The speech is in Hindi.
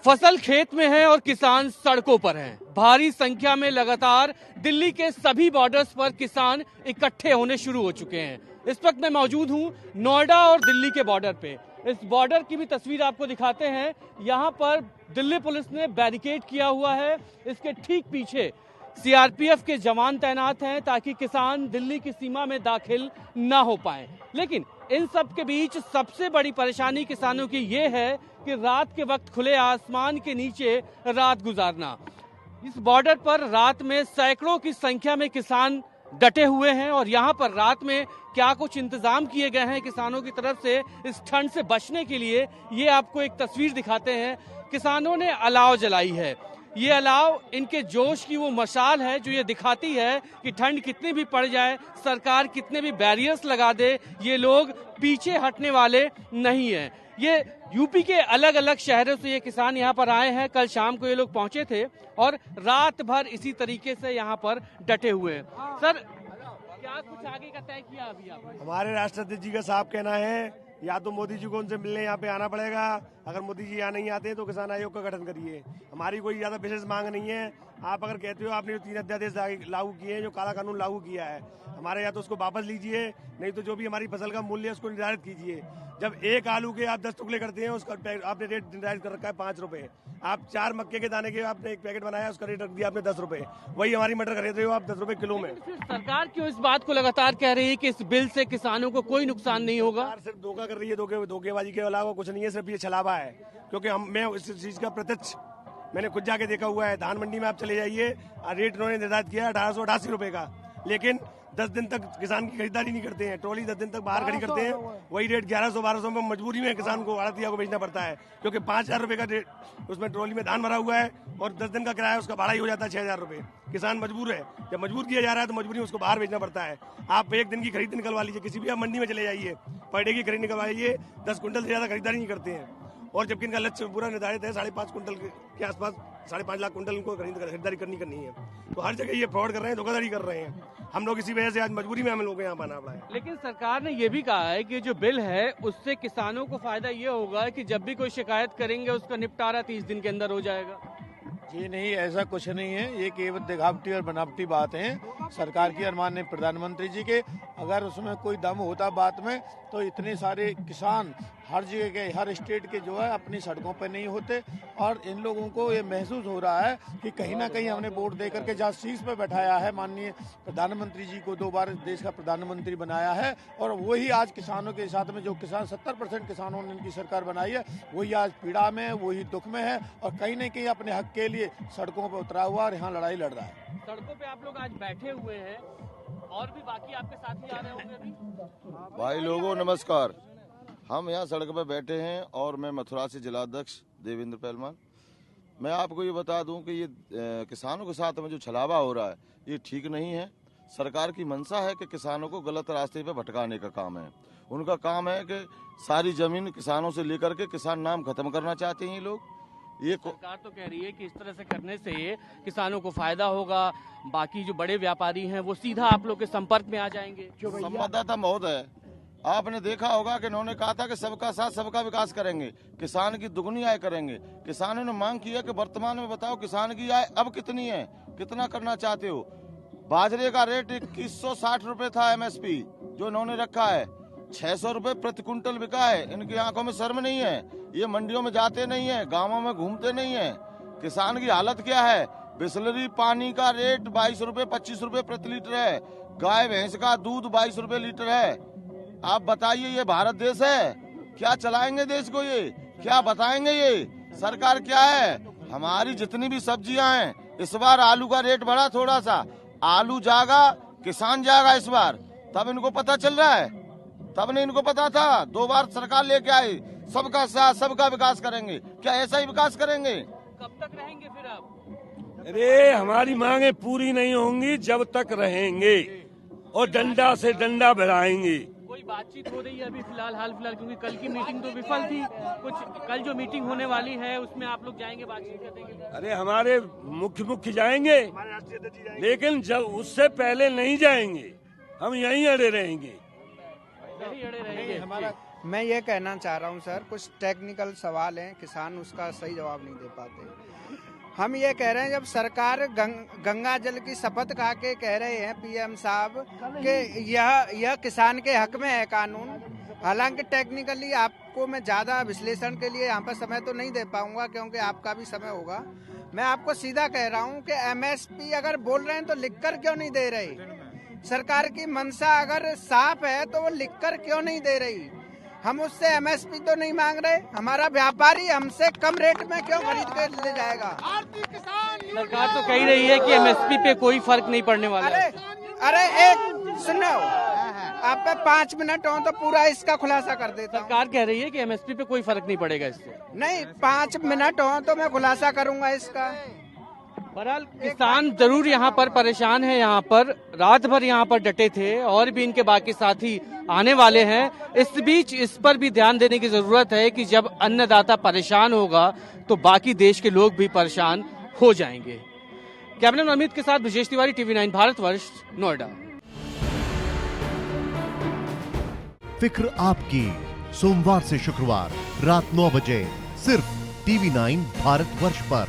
फसल खेत में है और किसान सड़कों पर हैं। भारी संख्या में लगातार दिल्ली के सभी बॉर्डर्स पर किसान इकट्ठे होने शुरू हो चुके हैं। इस वक्त मैं मौजूद हूं नोएडा और दिल्ली के बॉर्डर पे। इस बॉर्डर की भी तस्वीर आपको दिखाते हैं। यहां पर दिल्ली पुलिस ने बैरिकेड किया हुआ है। इसके ठीक पीछे सीआरपीएफ के जवान तैनात हैं ताकि किसान दिल्ली की सीमा में दाखिल न हो पाए। लेकिन इन सब के बीच सबसे बड़ी परेशानी किसानों की ये है कि रात के वक्त खुले आसमान के नीचे रात गुजारना। इस बॉर्डर पर रात में सैकड़ों की संख्या में किसान डटे हुए हैं और यहाँ पर रात में क्या कुछ इंतजाम किए गए हैं किसानों की तरफ से इस ठंड से बचने के लिए, ये आपको एक तस्वीर दिखाते हैं। किसानों ने अलाव जलाई है। ये अलाव इनके जोश की वो मशाल है जो ये दिखाती है कि ठंड कितनी भी पड़ जाए, सरकार कितने भी बैरियर्स लगा दे, ये लोग पीछे हटने वाले नहीं हैं। ये यूपी के अलग अलग शहरों से ये किसान यहाँ पर आए हैं। कल शाम को ये लोग पहुंचे थे और रात भर इसी तरीके से यहाँ पर डटे हुए हैं। सर, क्या कुछ आगे का तय किया अभी आपने? हमारे राष्ट्रपति जी का साफ कहना है या तो मोदी जी को उनसे मिलने यहाँ पे आना पड़ेगा। अगर मोदी जी यहाँ नहीं आते तो किसान आयोग का गठन करिए। हमारी कोई ज्यादा विशेष मांग नहीं है। आप अगर कहते हो आपने जो 3 अध्यादेश लागू किए हैं, जो काला कानून लागू किया है हमारे, या तो उसको वापस लीजिए, नहीं तो जो भी हमारी फसल का मूल्य है उसको निर्धारित कीजिए। जब एक आलू के आप 10 टुकड़े करते हैं उसका आपने रेट निर्धारित कर रखा है 5 रुपए। आप 4 मक्के के दाने के आपने एक पैकेट बनाया, उसका रेट रख दिया आपने 10 रुपए। वही हमारी मटर खरीद रहे हो आप 10 रुपए किलो में। सरकार क्यों इस बात को लगातार कह रही है कि इस बिल से किसानों को कोई नुकसान नहीं होगा? सिर्फ धोखा कर रही है, धोखेबाजी के अलावा कुछ नहीं है, सिर्फ ये छलावा है। क्योंकि मैं इस चीज का प्रत्यक्ष मैंने खुद जाके देखा हुआ है। धान मंडी में आप चले जाइए, रेट उन्होंने निर्धारित किया 1888 रुपए का, लेकिन 10 दिन तक किसान की खरीदारी नहीं करते हैं। ट्रॉली 10 दिन तक बाहर खड़ी करते हैं, वही रेट 1100-1200 में मजबूरी में किसान को, आड़तिया को बेचना पड़ता है। क्योंकि 5000 रुपए का रेट उसमें ट्रॉली में धान भरा हुआ है और 10 दिन का किराया उसका भाड़ा ही हो जाता है 6000 रुपए। किसान मजबूर है, जब मजबूर किया जा रहा है तो मजबूरी में उसको बाहर बेचना पड़ता है। आप एक दिन की खरीद निकलवा लीजिए, किसी भी आप मंडी में चले जाइए, पर डे की खरीद निकलवाइए, 10 क्विंटल से ज्यादा खरीदारी नहीं करते हैं। और जबकि इनका लक्ष्य पूरा निर्धारित है 5.5 क्विंटल के आसपास, 5.5 लाख क्विंटल इनको खरीदारी करनी है। तो हर जगह ये फ्रॉड कर रहे हैं, धोखाधड़ी कर रहे हैं। हम लोग इसी वजह से आज मजबूरी में हम लोग यहाँ आना पड़ा है। लेकिन सरकार ने ये भी कहा है कि जो बिल है उससे किसानों को फायदा ये होगा कि जब भी कोई शिकायत करेंगे उसका निपटारा 30 दिन के अंदर हो जाएगा। जी नहीं, ऐसा कुछ नहीं है। ये केवल दिखावटी और बनावटी बात है सरकार की और माननीय प्रधानमंत्री जी के। अगर उसमें कोई दम होता बात में तो इतने सारे किसान हर जगह के, हर स्टेट के जो है अपनी सड़कों पर नहीं होते। और इन लोगों को ये महसूस हो रहा है कि कहीं ना कहीं हमने वोट दे करके जहाँ शीर्ष पे बैठाया है माननीय प्रधानमंत्री जी को, 2 बार देश का प्रधानमंत्री बनाया है, और वही आज किसानों के साथ में जो किसान 70% किसानों ने इनकी सरकार बनाई है, वही आज पीड़ा में है, वही दुख में है और कहीं न कहीं अपने हक के लिए सड़कों पर उतरा हुआ और यहाँ लड़ाई लड़ रहा है। सड़कों पे आप लोग आज बैठे हुए हैं और भी बाकी आपके साथी आ रहे होंगे अभी। भाई लोगों नमस्कार, हम यहाँ सड़क पर बैठे हैं और मैं मथुरा से जिलाध्यक्ष देवेंद्र पहलवान। मैं आपको ये बता दूं कि ये किसानों के साथ में जो छलावा हो रहा है ये ठीक नहीं है। सरकार की मंशा है कि किसानों को गलत रास्ते पे भटकाने का काम है। उनका काम है कि सारी जमीन किसानों से लेकर के किसान नाम खत्म करना चाहते हैं ये लोग। ये सरकार तो कह रही है कि इस तरह से करने से किसानों को फायदा होगा, बाकी जो बड़े व्यापारी हैं वो सीधा आप लोग के संपर्क में आ जाएंगे। संवाददाता महोदय, आपने देखा होगा कि उन्होंने कहा था कि सबका साथ सबका विकास करेंगे, किसान की दुगनी आय करेंगे। किसानों ने मांग की है कि वर्तमान में बताओ किसान की आय अब कितनी है, कितना करना चाहते हो। बाजरे का रेट 2160 रुपए था एमएसपी जो इन्होंने रखा है, 600 रुपए प्रति क्विंटल बिका है। इनकी आंखों में शर्म नहीं है, ये मंडियों में जाते नहीं है, गाँवों में घूमते नहीं है। किसान की हालत क्या है, बिस्लरी पानी का रेट 22 रुपए 25 रुपए प्रति लीटर है, गाय भैंस का दूध 22 रुपए लीटर है। आप बताइए ये भारत देश है? क्या चलाएंगे देश को? ये क्या बताएंगे? ये सरकार क्या है? हमारी जितनी भी सब्जियां हैं, इस बार आलू का रेट बढ़ा थोड़ा सा, आलू जागा किसान जागा इस बार, तब इनको पता चल रहा है। तब नहीं इनको पता था। 2 बार सरकार लेके आई, सबका साथ सबका विकास करेंगे। क्या ऐसा ही विकास करेंगे? कब तक रहेंगे फिर आप? अरे हमारी मांगे पूरी नहीं होंगी जब तक रहेंगे और डंडा से डंडा भिड़ाएंगे। कोई बातचीत हो रही है अभी हाल फिलहाल, क्योंकि कल की मीटिंग तो विफल थी। कुछ कल जो मीटिंग होने वाली है उसमें आप लोग जाएंगे, बातचीत करेंगे? अरे हमारे मुख्य जाएंगे, लेकिन जब उससे पहले नहीं जाएंगे, हम यहीं अड़े रहेंगे। यहीं अड़े रहेंगे। मैं ये कहना चाह रहा हूँ सर, कुछ टेक्निकल सवाल हैं, किसान उसका सही जवाब नहीं दे पाते। हम ये कह रहे हैं, जब सरकार गंगा जल की शपथ खा के कह रहे हैं पीएम साहब कि यह किसान के हक में है कानून। हालांकि टेक्निकली आपको मैं ज़्यादा विश्लेषण के लिए यहाँ पर समय तो नहीं दे पाऊंगा, क्योंकि आपका भी समय होगा। मैं आपको सीधा कह रहा हूँ कि एमएसपी अगर बोल रहे हैं तो लिखकर क्यों नहीं दे रही? सरकार की मंशा अगर साफ है तो वो लिखकर क्यों नहीं दे रही? हम उससे एमएसपी तो नहीं मांग रहे, हमारा व्यापारी हमसे कम रेट में क्यों खरीद कर ले जाएगा? सरकार तो कह रही है कि एमएसपी पे कोई फर्क नहीं पड़ने वाला है। अरे एक सुनो, आप पे 5 मिनट हो तो पूरा इसका खुलासा कर देता हूँ। सरकार कह रही है कि एमएसपी पे कोई फर्क नहीं पड़ेगा इससे। नहीं, 5 मिनट हो तो मैं खुलासा करूंगा इसका। बहरहाल किसान जरूर यहाँ पर परेशान है, यहाँ पर रात भर यहाँ पर डटे थे और भी इनके बाकी साथी आने वाले हैं। इस बीच इस पर भी ध्यान देने की जरूरत है कि जब अन्नदाता परेशान होगा तो बाकी देश के लोग भी परेशान हो जाएंगे। कैमरामैन अमित के साथ विशेष तिवारी, TV9 भारतवर्ष, नोएडा। फिक्र आपकी, सोमवार से शुक्रवार रात 9 बजे सिर्फ TV9 भारतवर्ष पर।